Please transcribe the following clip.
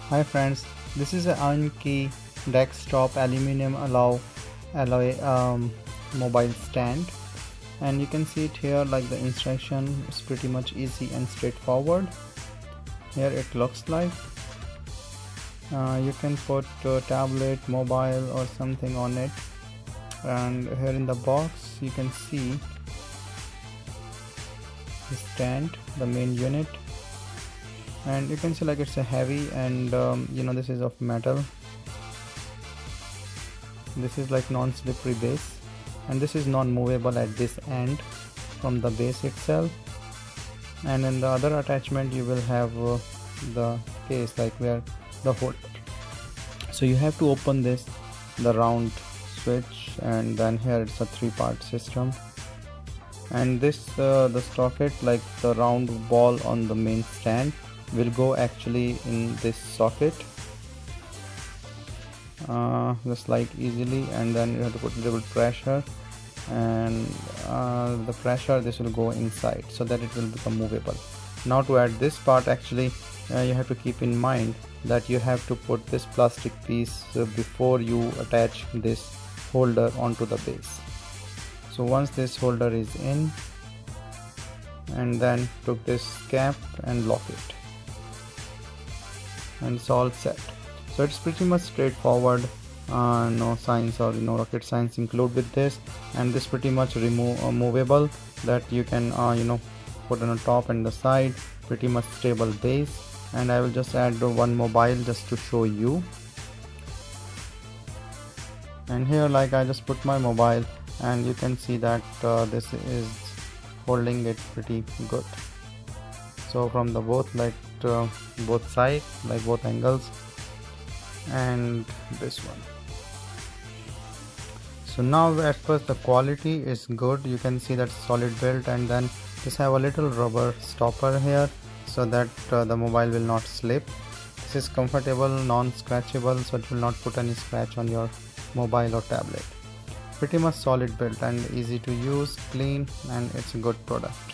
Hi friends, this is an Aonkey desktop aluminum alloy mobile stand, and you can see it here. Like, the instruction is pretty much easy and straightforward. Here it looks like you can put a tablet, mobile or something on it, and here in the box you can see the stand, the main unit, and you can see like it's a heavy, and this is of metal. This is like non-slippery base, and this is non-movable at this end from the base itself. And in the other attachment you will have the case, like where the hole. So you have to open this, the round switch, and then here it's a 3-part system. And this the socket, like the round ball on the main stand, will go actually in this socket just like easily, and then you have to put a little pressure, and the pressure, this will go inside so that it will become movable. Now to add this part, actually you have to keep in mind that you have to put this plastic piece before you attach this holder onto the base. So once this holder is in, and then took this cap and lock it, and it's all set. So it's pretty much straightforward, no science or rocket science include with this, and this pretty much movable, that you can put on the top and the side. Pretty much stable base. And I will just add one mobile just to show you. And here, like, I just put my mobile, and you can see that this is holding it pretty good. So from the both sides, like both angles, and this one. So now at first the quality is good. You can see that solid build, and then just have a little rubber stopper here so that the mobile will not slip. This is comfortable, non-scratchable, so it will not put any scratch on your mobile or tablet. Pretty much solid build and easy to use, clean, and it's a good product.